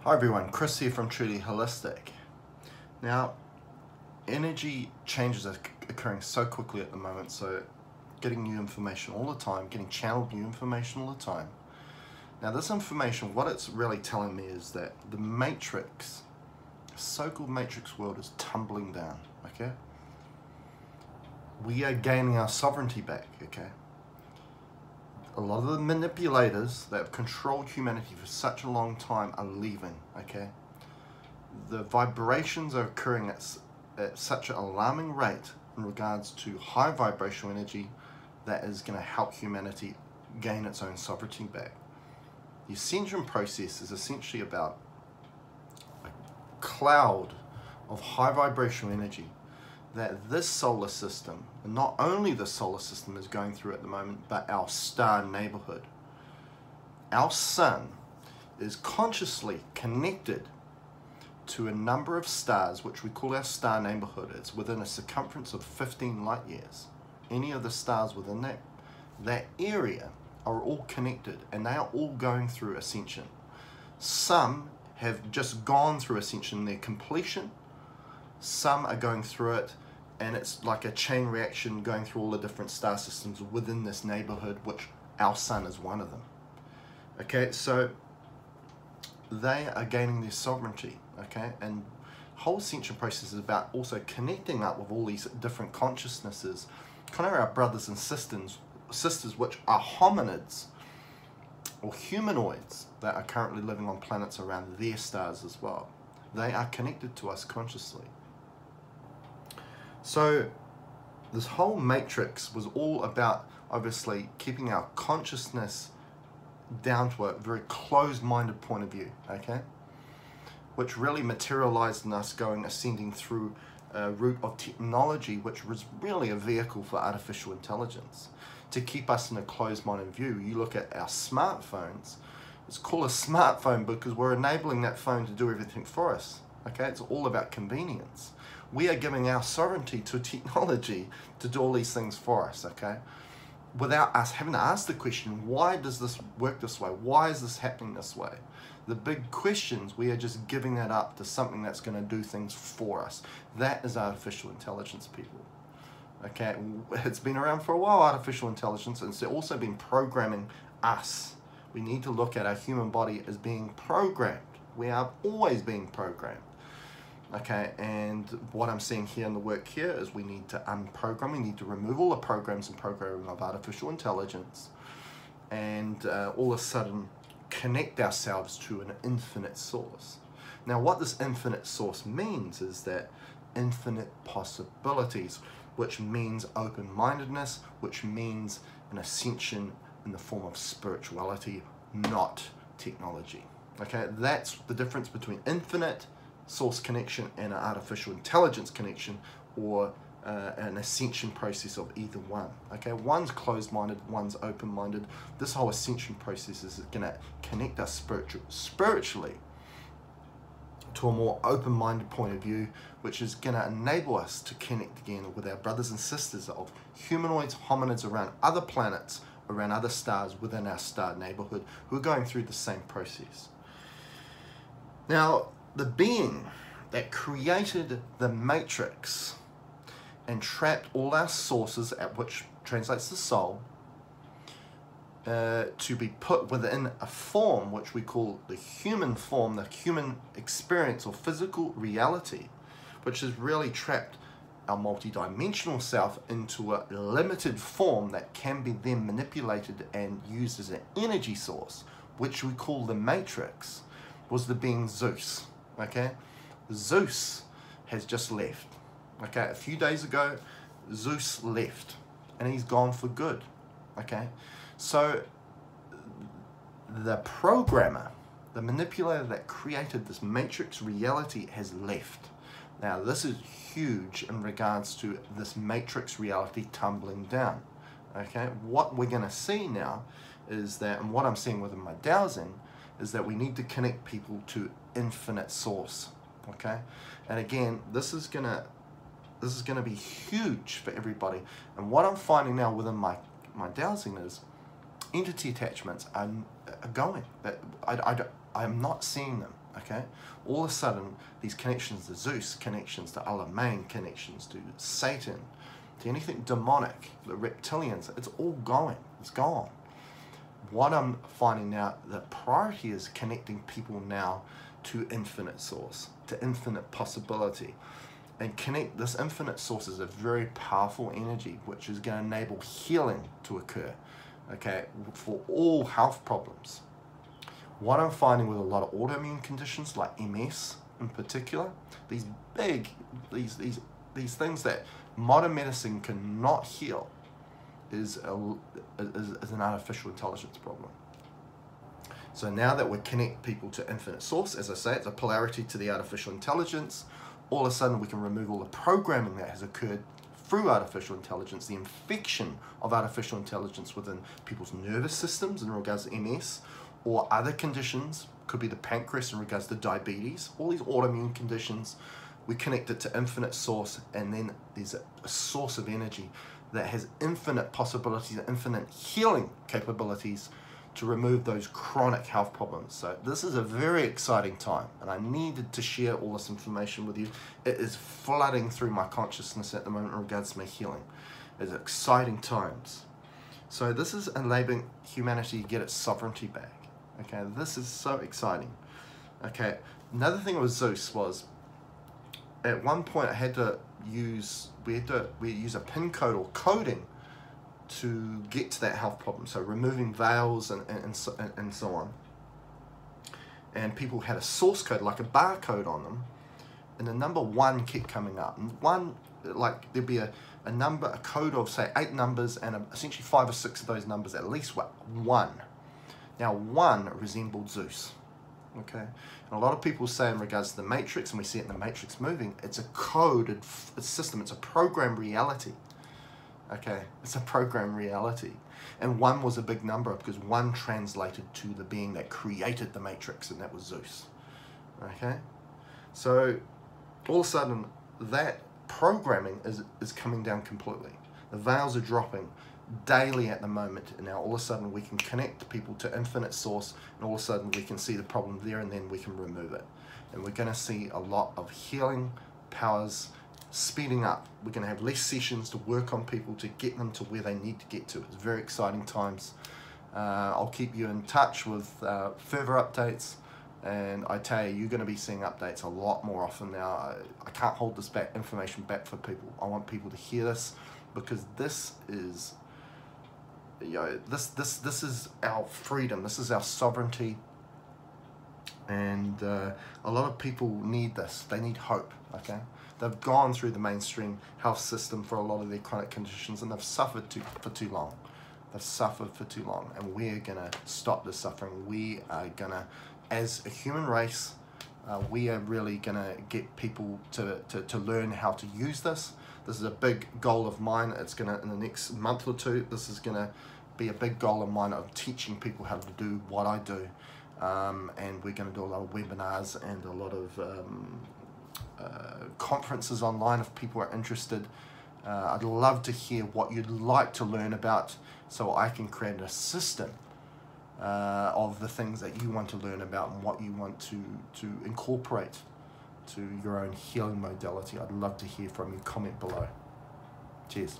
Hi everyone, Chris here from Truly Holistic. Now, energy changes are occurring so quickly at the moment, so getting new information all the time, getting channeled new information all the time. Now this information, what it's really telling me is that the matrix, so-called matrix world is tumbling down, okay? We are gaining our sovereignty back, okay? A lot of the manipulators that have controlled humanity for such a long time are leaving, okay? The vibrations are occurring at such an alarming rate in regards to high vibrational energy that is going to help humanity gain its own sovereignty back. The ascension process is essentially about a cloud of high vibrational energy that this solar system, and not only the solar system, is going through at the moment, but our star neighborhood. Our sun is consciously connected to a number of stars which we call our star neighborhood. It's within a circumference of 15 light years. Any of the stars within that area are all connected, and they are all going through ascension. Some have just gone through ascension, their completion. Some are going through it, and it's like a chain reaction going through all the different star systems within this neighborhood, which our sun is one of them. Okay, so they are gaining their sovereignty, okay? And whole ascension process is about also connecting up with all these different consciousnesses, kind of our brothers and sisters which are hominids or humanoids that are currently living on planets around their stars as well. They are connected to us consciously. So this whole matrix was all about obviously keeping our consciousness down to a very closed-minded point of view, okay? Which really materialized in us ascending through a route of technology, which was really a vehicle for artificial intelligence to keep us in a closed-minded view. You look at our smartphones, it's called a smartphone because we're enabling that phone to do everything for us, okay? It's all about convenience. We are giving our sovereignty to technology to do all these things for us, okay? Without us having to ask the question, why does this work this way? Why is this happening this way? The big questions, we are just giving that up to something that's going to do things for us. That is artificial intelligence, people. Okay, it's been around for a while, artificial intelligence, and it's also been programming us. We need to look at our human body as being programmed. We are always being programmed. Okay, and what I'm seeing here in the work here is we need to unprogram, we need to remove all the programs and programming of artificial intelligence, and all of a sudden connect ourselves to an infinite source. Now what this infinite source means is that infinite possibilities, which means open-mindedness, which means an ascension in the form of spirituality, not technology. Okay, that's the difference between infinite source connection and an artificial intelligence connection, or an ascension process of either one. Okay, one's closed-minded, one's open-minded. This whole ascension process is going to connect us spiritually to a more open-minded point of view, which is going to enable us to connect again with our brothers and sisters of humanoids, hominids around other planets, around other stars within our star neighborhood, who are going through the same process. Now, the being that created the matrix and trapped all our sources, at which translates the soul, to be put within a form which we call the human form, the human experience or physical reality, which has really trapped our multidimensional self into a limited form that can be then manipulated and used as an energy source, which we call the matrix, was the being Zeus. Okay, Zeus has just left. Okay, a few days ago, Zeus left, and he's gone for good. Okay, so the programmer, the manipulator that created this matrix reality has left. Now, this is huge in regards to this matrix reality tumbling down. Okay, what we're going to see now is that, and what I'm seeing within my dowsing, is that we need to connect people to infinite source. Okay, and again, this is gonna be huge for everybody. And what I'm finding now within my dowsing is entity attachments are going. I'm not seeing them. okay? All of a sudden, these connections to Zeus, connections to Alamein, connections to Satan, to anything demonic, the reptilians, it's all going, it's gone. What I'm finding now, the priority is connecting people now to infinite source, to infinite possibility. And connect, this infinite source is a very powerful energy which is going to enable healing to occur, okay, for all health problems. What I'm finding with a lot of autoimmune conditions like MS in particular, these big, these things that modern medicine cannot heal, is an artificial intelligence problem. So now that we connect people to infinite source, as I say, it's a polarity to the artificial intelligence. All of a sudden we can remove all the programming that has occurred through artificial intelligence, the infection of artificial intelligence within people's nervous systems in regards to MS, or other conditions, could be the pancreas in regards to diabetes, all these autoimmune conditions. We connect it to infinite source, and then there's a source of energy that has infinite possibilities, infinite healing capabilities to remove those chronic health problems. So this is a very exciting time, and I needed to share all this information with you. It is flooding through my consciousness at the moment in regards to my healing. It's exciting times. So this is enabling humanity to get its sovereignty back. Okay, this is so exciting. Okay, another thing with Zeus was, at one point I had to use, we use a pin code or coding to get to that health problem. So removing veils and so on. And people had a source code, like a barcode on them, and the number 1 kept coming up. And one, like there'd be a number, a code of say 8 numbers, and essentially 5 or 6 of those numbers, at least 1. Now 1 resembled Zeus. Okay, and a lot of people say in regards to the Matrix, and we see it in the Matrix moving, it's a coded system, it's a programmed reality. Okay, it's a programmed reality. And 1 was a big number because 1 translated to the being that created the Matrix, and that was Zeus. Okay, so all of a sudden that programming is coming down completely. The veils are dropping daily at the moment, and now all of a sudden we can connect people to infinite source, and all of a sudden we can see the problem there, and then we can remove it. And we're going to see a lot of healing powers speeding up. We're going to have less sessions to work on people to get them to where they need to get to. It's very exciting times. I'll keep you in touch with further updates, and I tell you, you're going to be seeing updates a lot more often now. I can't hold this information back for people. I want people to hear this, because this is, you know, this is our freedom, this is our sovereignty, and a lot of people need this. They need hope. Okay, they've gone through the mainstream health system for a lot of their chronic conditions, and they've suffered for too long. They've suffered for too long, and we're gonna stop the suffering. We are gonna, as a human race, we are really gonna get people to learn how to use this. This is a big goal of mine. It's gonna, in the next month or 2, this is gonna be a big goal of mine of teaching people how to do what I do. And we're gonna do a lot of webinars and a lot of conferences online if people are interested. I'd love to hear what you'd like to learn about, so I can create a system of the things that you want to learn about and what you want to incorporate to your own healing modality. I'd love to hear from you. Comment below. Cheers.